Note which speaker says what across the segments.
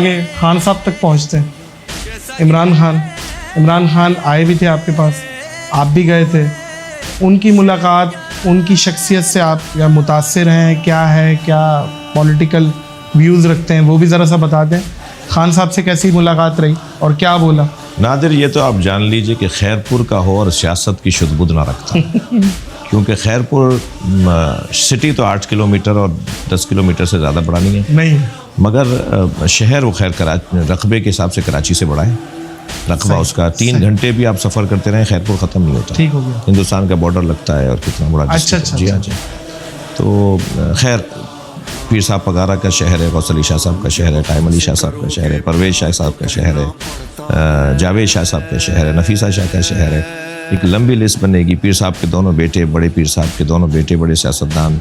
Speaker 1: आगे खान साहब तक पहुंचते हैं। इमरान खान आए भी थे आपके पास, आप भी गए थे। उनकी मुलाकात, उनकी शख्सियत से आप या मुतासिर हैं, क्या है, क्या पॉलिटिकल व्यूज़ रखते हैं, वो भी ज़रा सा बता दें। खान साहब से कैसी मुलाकात रही और क्या बोला?
Speaker 2: नादिर, ये तो आप जान लीजिए कि खैरपुर का हो और सियासत की शुद्बुद ना रखता क्योंकि खैरपुर सिटी तो 8 किलोमीटर और 10 किलोमीटर से ज़्यादा बड़ा नहीं है,
Speaker 1: नहीं,
Speaker 2: मगर शहर वो खैर रकबे के हिसाब से कराची से बड़ा है। रकबा उसका 3 घंटे भी आप सफ़र करते रहें खैरपुर ख़त्म नहीं होता।
Speaker 1: ठीक हो गया।
Speaker 2: हिंदुस्तान का बॉर्डर लगता है और कितना बड़ा
Speaker 1: अच्छा,
Speaker 2: जी हाँ जी। तो खैर पीर साहब पगारा का शहर है, गौस अली शाह साहब का शहर है, टाइम अली शाह साहब का शहर है, परवेज़ शाह साहब का शहर है, जावेद शाह साहब का शहर है, नफीसा शाह का शहर है। एक लंबी लिस्ट बनेगी। पीर साहब के दोनों बेटे, बड़े पीर साहब के दोनों बेटे बड़े सियासतदान,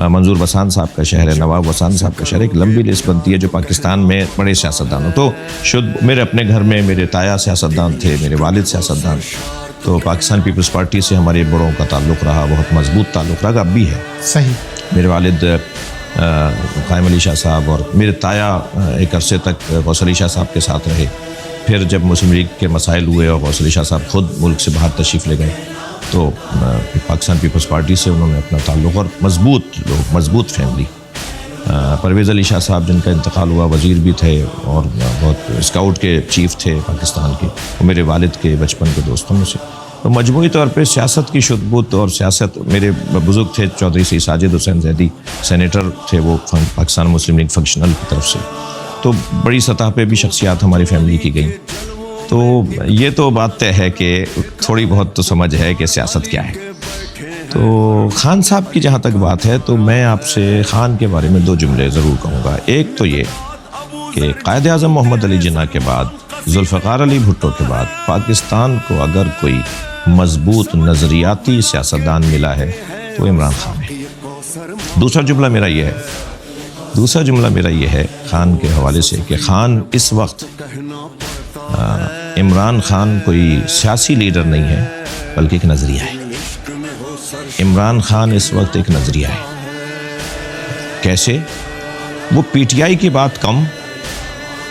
Speaker 2: मंजूर वसान साहब का शहर है, नवाब वसान साहब का शहर है। एक लंबी लिस्ट बनती है जो पाकिस्तान में बड़े सियासतदान हो। तो शुद्ध मेरे अपने घर में मेरे ताया सियासतदान थे, मेरे वालिद सियासतदान। तो पाकिस्तान पीपल्स पार्टी से हमारे बड़ों का ताल्लुक़ रहा, बहुत मजबूत ताल्लुक़ रहा, अब भी है।
Speaker 1: सही।
Speaker 2: मेरे वालिद कायम अली शाह साहब और मेरे ताया एक अरसे तक गौस अली शाह साहब के साथ रहे। फिर जब मुस्लिम लीग के मसाइल हुए और गौस अली शाह साहब खुद मुल्क से बाहर तशरीफ़ ले गए तो पाकिस्तान पीपल्स पार्टी से उन्होंने अपना ताल्लुक़, और मजबूत लोग, मजबूत फैमिली। परवेज़ अली शाह साहब जिनका इंतकाल हुआ, वज़ीर भी थे और बहुत स्काउट के चीफ़ थे पाकिस्तान के, वो मेरे वालिद के बचपन के दोस्तों में से। तो मजमूई तौर पे सियासत की शुद्बुत और सियासत, मेरे बुज़ुर्ग थे चौधरी सी साजिद हुसैन ज़ैदी, सेनेटर थे वो पाकिस्तान मुस्लिम लीग फंक्शनल की तरफ से। तो बड़ी सतह पे भी शख्सियात हमारी फैमिली की गई। तो ये तो बात तय है कि थोड़ी बहुत तो समझ है कि सियासत क्या है। तो खान साहब की जहाँ तक बात है तो मैं आपसे खान के बारे में 2 जुमले ज़रूर कहूँगा। एक तो ये कि कायद आज़म मोहम्मद अली जिन्ना के बाद, जुल्फ़िकार अली भुट्टो के बाद पाकिस्तान को अगर कोई मजबूत नज़रियाती सियासतदान मिला है तो इमरान खान है। दूसरा जुमला मेरा ये है खान के हवाले से कि खान इस वक्त, इमरान खान कोई सियासी लीडर नहीं है बल्कि एक नज़रिया है। इमरान खान इस वक्त एक नज़रिया है। कैसे? वो पीटीआई की बात कम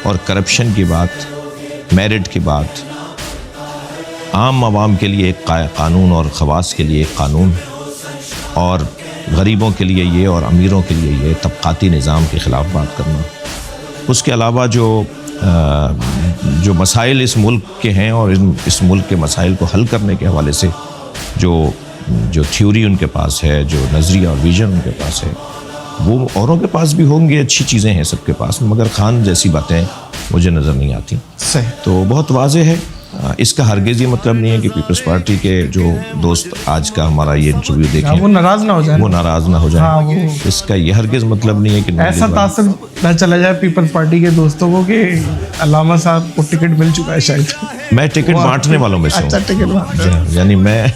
Speaker 2: और करप्शन की बात, मेरिट की बात, आम आवाम के लिए एक कानून और खवास के लिए एक कानून, और गरीबों के लिए ये और अमीरों के लिए ये, तबक़ाती निज़ाम के ख़िलाफ़ बात करना। उसके अलावा जो मसाइल इस मुल्क के हैं और इस मुल्क के मसाइल को हल करने के हवाले से जो थ्योरी उनके पास है, जो नज़रिया और विज़न उनके पास है, वो औरों के पास भी होंगे। अच्छी चीज़ें हैं सबके पास, मगर खान जैसी बातें मुझे नज़र नहीं आती।
Speaker 1: सही। तो
Speaker 2: बहुत वाज़े है। इसका हरगिज़ ये मतलब नहीं है कि पीपल्स पार्टी के जो दोस्त आज का हमारा ये इंटरव्यू देखें
Speaker 1: वो नाराज़ ना हो जाए।
Speaker 2: हाँ, इसका ये हरगिज़ मतलब नहीं है कि
Speaker 1: ऐसा तासर न चला जाए पीपल्स पार्टी के दोस्तों को कि अल्लामा साहब को टिकट मिल चुका है शायद।
Speaker 2: मैं टिकट बांटने वालों में से हूँ।
Speaker 1: अच्छा, टिकट
Speaker 2: यानी मैं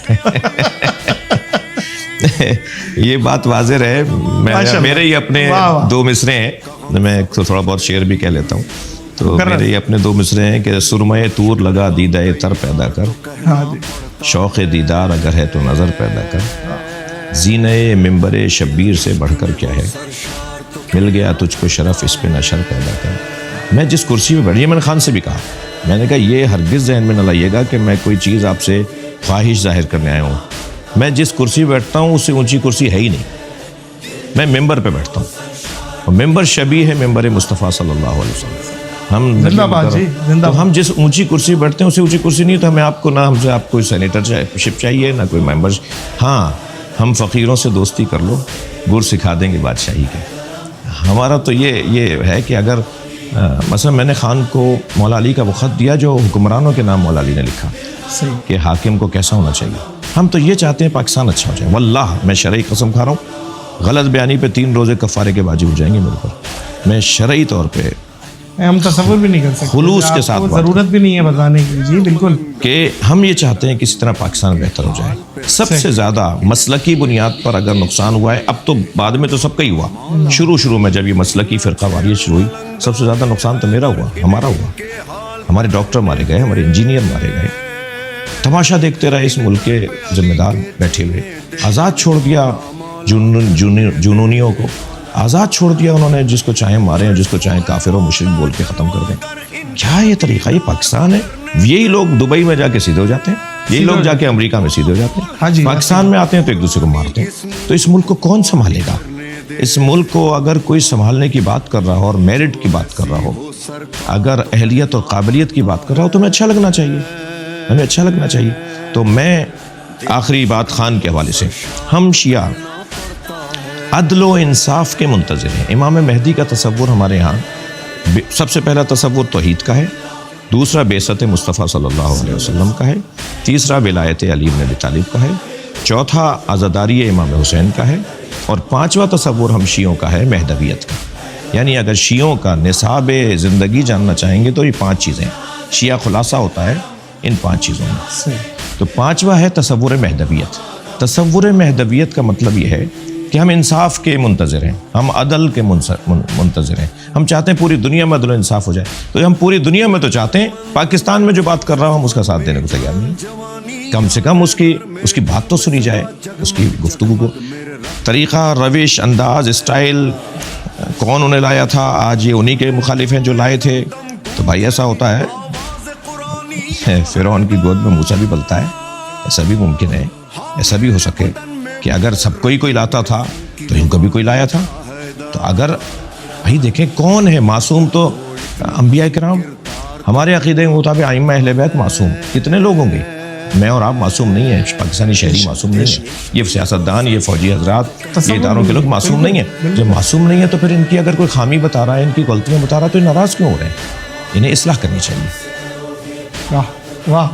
Speaker 2: ये बात वाज़े रहे। मेरे ही अपने 2 मिसरे हैं, मैं तो थोड़ा बहुत शेर भी कह लेता हूँ। तो मेरे ही अपने 2 मिसरे हैं कि सुरमए तूर लगा दीदाए तर पैदा कर, शौक़ दीदार अगर है तो नज़र पैदा कर, ज़ीने मिंबरे शब्बीर से बढ़कर क्या है, मिल गया तुझको शरफ़ इस पे नशर पैदा कर। मैं जिस कुर्सी पे बैठी, मैंने खान से भी कहा, मैंने कहा ये हरगिज़ ज़हन में न लाइएगा कि मैं कोई चीज़ आपसे ख्वाहिश ज़ाहिर करने आया हूँ। मैं जिस कुर्सी पे बैठता हूँ उससे ऊँची कुर्सी है ही नहीं। मैं मेंबर पे बैठता हूँ और मेंबर शबी है मेंबर मुस्तफ़ा सल्लल्लाहु अलैहि वसल्लम। हम जिस ऊंची कुर्सी बैठते हैं उससे ऊंची कुर्सी नहीं। तो हमें आपको ना, हमसे आपको सेनेटरशिप चाहिए ना कोई मेंबर। हाँ, हम फ़कीरों से दोस्ती कर लो, गुर सिखा देंगे बादशाही के। हमारा तो ये है कि अगर मसलन मैंने खान को मौला अली का वो ख़त दिया जो हुक्मरानों के नाम मौला अली ने लिखा कि हाकिम को कैसा होना चाहिए। हम तो ये चाहते हैं पाकिस्तान अच्छा हो जाए। वल्लाह मैं शरई कसम खा रहा हूँ, गलत बयानी पे 3 रोज़े कफ़ारे के वाजिब हो जाएंगे मेरे पर। मैं शरई तौर पे,
Speaker 1: हम तसव्वुर भी नहीं कर सकते,
Speaker 2: खुलूस के साथ
Speaker 1: ज़रूरत भी नहीं है बताने की। जी बिल्कुल,
Speaker 2: कि हम ये चाहते हैं किसी तरह पाकिस्तान बेहतर हो जाए। सबसे ज़्यादा मसलकी बुनियाद पर अगर नुकसान हुआ है, अब तो बाद में तो सबका ही हुआ, शुरू में जब ये मसलकी फ़िरक़ावारियत शुरू हुई, सबसे ज़्यादा नुकसान तो मेरा हुआ, हमारा हुआ। हमारे डॉक्टर मारे गए, हमारे इंजीनियर मारे गए। तमाशा देखते रहे इस मुल्क के ज़िम्मेदार बैठे हुए। आज़ाद छोड़ दिया जुनूनियों को, آزاد چھوڑ دیا انہوں نے, جس کو چاہیں ماریں, جس کو چاہیں کافر و مشرک بول کے ختم کر دیں. کیا یہ طریقہ؟ یہ پاکستان ہے. یہی لوگ دبئی میں جا کے سیدھے ہو جاتے ہیں, یہی لوگ جا کے امریکہ میں سیدھے ہو جاتے ہیں, پاکستان میں آتے ہیں تو ایک دوسرے کو مارتے ہیں. تو اس ملک کو کون سنبھالے گا؟ اس ملک کو اگر کوئی سنبھالنے کی بات کر رہا ہو اور میرٹ کی بات کر رہا ہو, اگر اہلیت اور قابلیت کی بات کر رہا ہو, تو ہمیں اچھا لگنا چاہیے, ہمیں اچھا لگنا چاہیے. تو میں آخری بات خان کے حوالے سے, ہم شیعہ عدل و انصاف کے منتظر ہیں. امام مہدی کا تصور ہمارے ہاں سب سے پہلا تصور توحید کا ہے, دوسرا بعثت مصطفیٰ صلی اللہ علیہ وسلم کا ہے, تیسرا ولایت علی بن ابی طالب کا ہے, چوتھا عزاداری امام حسین کا ہے, اور پانچواں تصور ہم شیعوں کا ہے مہدویت کا. یعنی اگر شیعوں کا نصاب زندگی جاننا چاہیں گے تو یہ 5 چیزیں, شیعہ خلاصہ ہوتا ہے ان 5 چیزوں میں. تو پانچواں ہے تصور مہدویت. تصور مہدویت کا مطلب یہ ہے کہ ہم انصاف کے منتظر ہیں, ہم عدل کے منتظر ہیں. ہم چاہتے ہیں پوری دنیا میں عدل و انصاف ہو جائے. تو ہم پوری دنیا میں تو چاہتے ہیں, پاکستان میں جو بات کر رہا ہوں ہم اس کا ساتھ دینے کو تیار نہیں. کم سے کم اس کی بات تو سنی جائے, اس کی گفتگو کو. طریقہ, روش, انداز, اسٹائل, کون انہیں لایا تھا, آج یہ انہی کے مخالف ہیں جو لائے تھے. تو بھائی ایسا ہوتا ہے, فرعون کی گود میں موسیٰ بھی پلتا ہے. ایسا بھی ممکن ہے, ایسا بھی ہو سکے کہ اگر سب کوئی لاتا تھا تو ان کو بھی کوئی لایا تھا. تو اگر بھائی دیکھیں کون ہے معصوم, تو انبیاء کرام. ہمارے عقیدے کے مطابق ائمہ اہل بیت معصوم. کتنے لوگ ہوں گے؟ میں اور آپ معصوم نہیں ہیں, پاکستانی شہری معصوم نہیں ہیں, یہ سیاستدان, یہ فوجی حضرات, یہ اداروں کے لوگ معصوم نہیں ہیں. جب معصوم نہیں ہیں تو پھر ان کی اگر کوئی خامی بتا رہا ہے, ان کی غلطیاں بتا رہا ہے, تو ناراض کیوں ہو رہے ہیں؟ انہیں اصلاح کرنی چاہیے.
Speaker 1: واہ واہ.